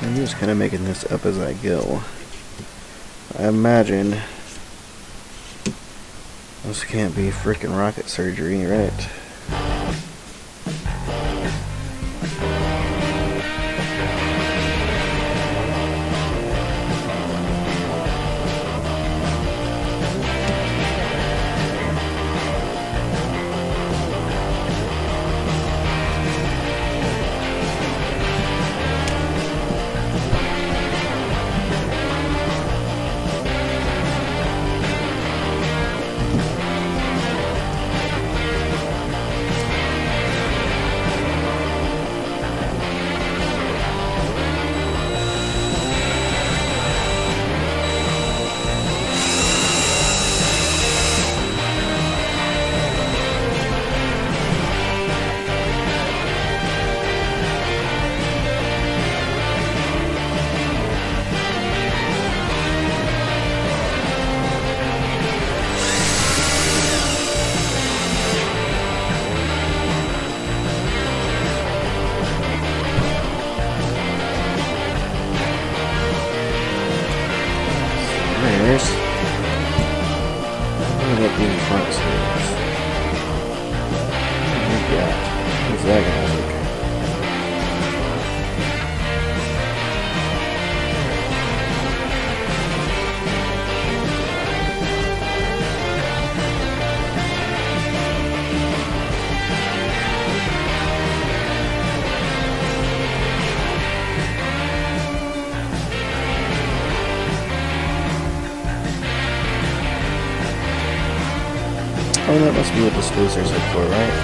I'm just kind of making this up as I go. I imagine this can't be freaking rocket surgery, right? Opening up the front stairs. Yeah, how's that gonna work? Oh, that must be what the spacers are for, right?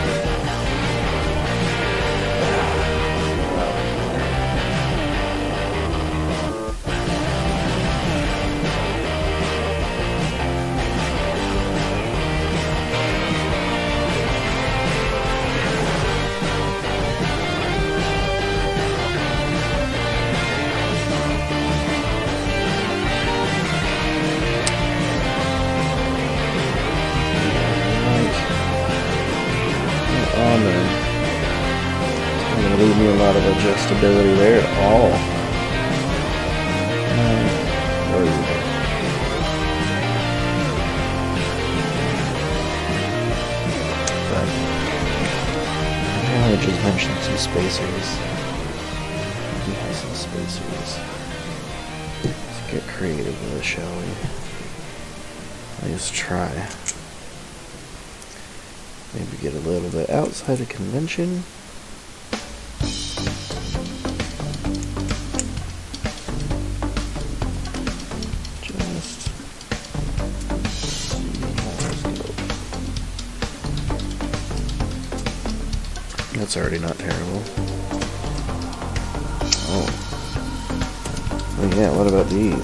Leave me a lot of adjustability there at all. Where is it? But I just mentioned some spacers. We have some spacers. Let's get creative with it, shall we? Let's try. Maybe get a little bit outside of convention. That's already not terrible. Oh yeah, what about these?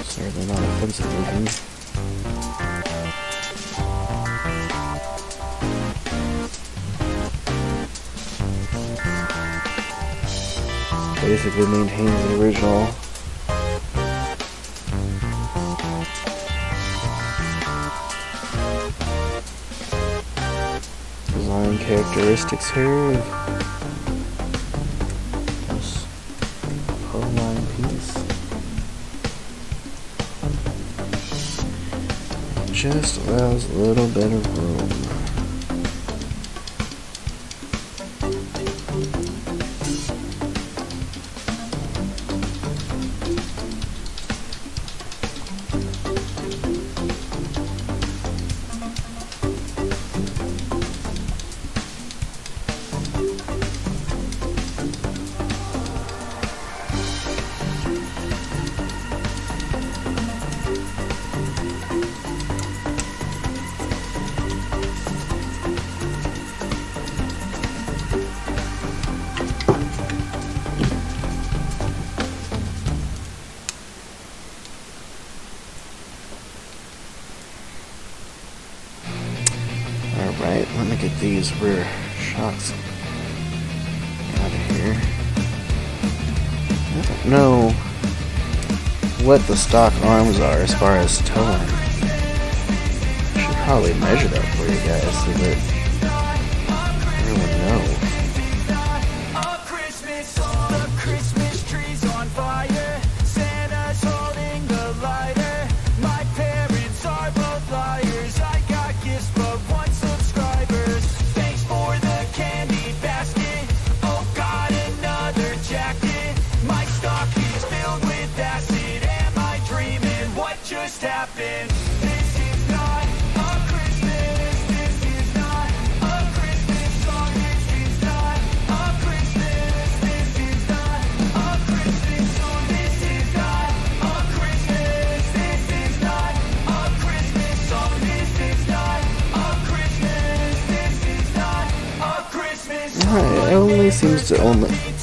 Certainly not offensive looking. Basically maintains the original design characteristics here of this whole line piece. It just allows a little bit of room. Alright, let me get these rear shocks out of here. I don't know what the stock arms are as far as towing. I should probably measure that for you guys so that everyone knows.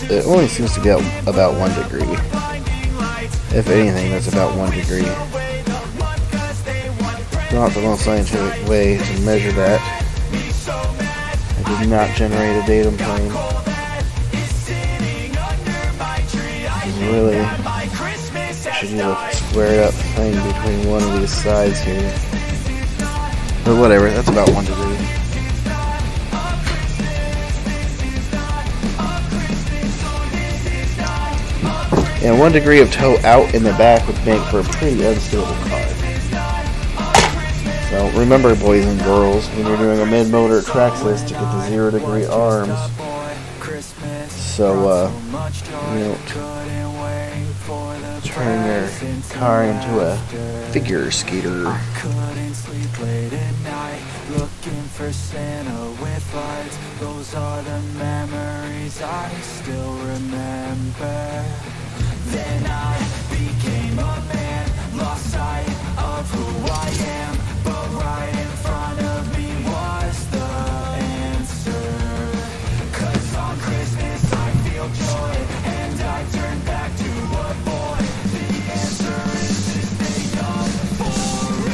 It only seems to be about 1 degree. If anything, that's about 1 degree. Not the most scientific way to measure that. I did not generate a datum plane. This is really should use a squared up thing between one of these sides here. But whatever, that's about 1 degree. And 1 degree of toe out in the back would make for a pretty unstable car. So remember, boys and girls, when you're doing a mid-motor Traxxas, to get the 0 degree arms, so you don't turn your car into a figure skater. Looking for Santa with lights. Those are the memories I still remember. Then I became a man, lost sight of who I am, but right in front of me was the answer. 'Cause on Christmas I feel joy, and I turn back to a boy. The answer is to stay young forever.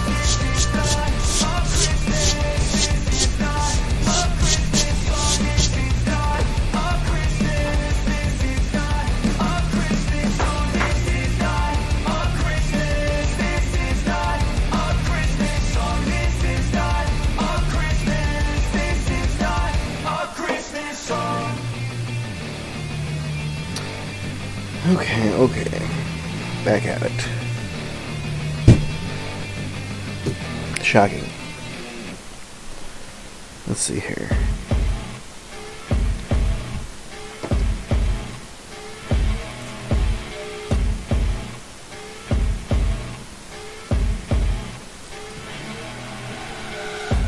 This is not a Christmas. This is not a Christmas song. This is not a Christmas. This is not a Christmas song. This is not a Christmas. This is not a Christmas song. This is not a Christmas. This is not a Christmas song. Okay. Back at it. Shocking. Let's see here.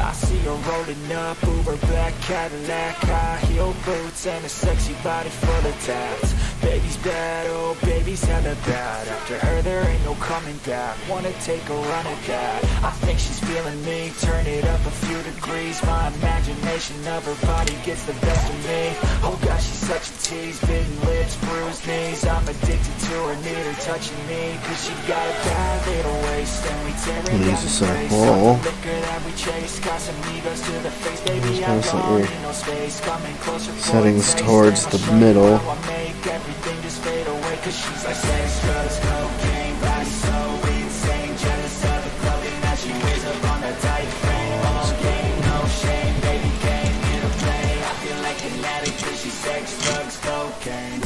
I see her rolling up, Uber black Cadillac, high heel boots and a sexy body full of tats. Baby's bad, oh baby's hella bad. After her there ain't no coming back. Wanna take a run at that. I think she's feeling me, turn it up a few degrees. My imagination of her body gets the best of me. Oh gosh, she's such a tease, bitten lips, bruised knees. I'm addicted to her, need her touching me. 'Cause she got a bad little waist, and we tear it down the place. All the liquor that we chase, got some egos to the face. Baby, I don't need no space, coming closer for Settings a taste. towards I'll the show you middle. how I make everything just fade away. 'Cause she's like sex, drugs, cocaine, body so insane. Jealous of the clothing that she wears up on a tight frame. All game, no shame, baby came here to play. I feel like an addict 'cause she's sex, drugs, cocaine.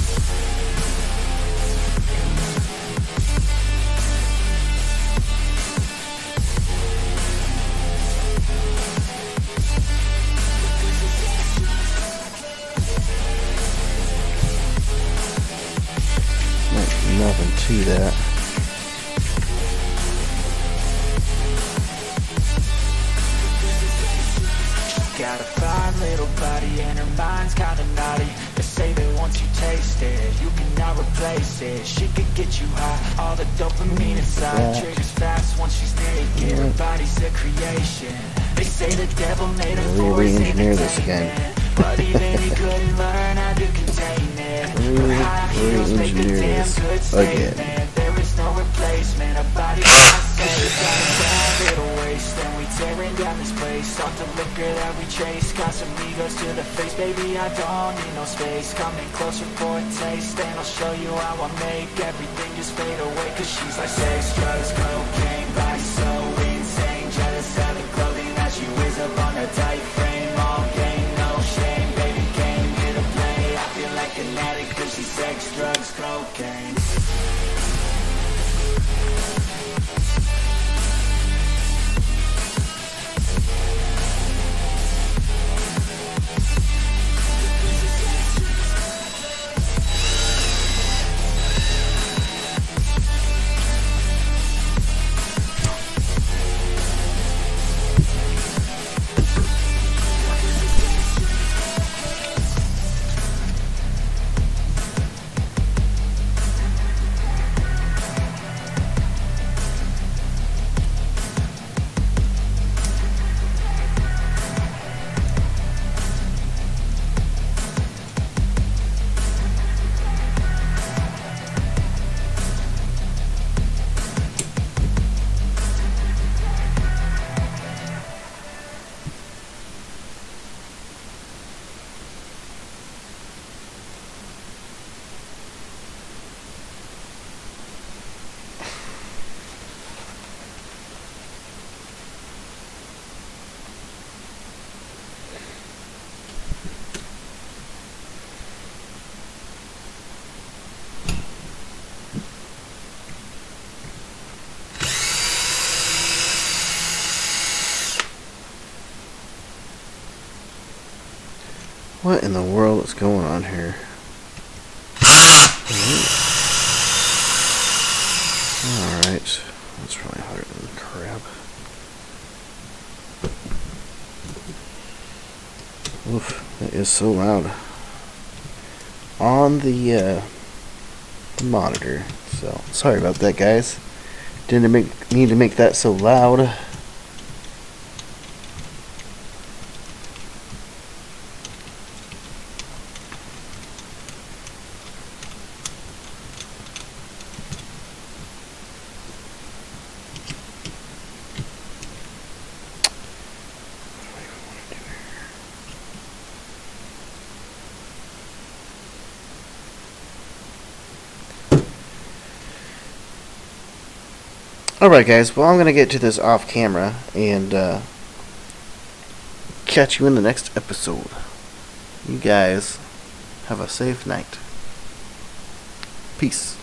Nothing to that. Got a fine little body and her mind's kinda naughty. They say that once you taste it, you cannot replace it. She could get you high, all the dopamine inside triggers fast once she's naked. Her body's a creation. They say the devil made her We'll for his re-engineer this again. entertainment. But even he couldn't learn how to contain it. Her high heels make a Re-engineer damn this good again. statement. There is no replacement. A body I say got a bad little waist, and we tearing down this place. Off the liquor that we chase, got some egos to the face. Baby, I don't need no space, coming closer for a taste. And I'll show you how I make everything just fade away. 'Cause she's like sex, drugs, cocaine, body so insane. Jealous of the clothing that she wears up on a tight frame. All game, no shame, baby came here to play. I feel like an addict 'cause she's sex, drugs, cocaine. What in the world is going on here? Alright. That's really harder than crap. Oof, that is so loud. On the monitor. So, sorry about that, guys. Didn't need to make that so loud. Alright guys, well I'm going to get to this off camera and catch you in the next episode. You guys have a safe night. Peace.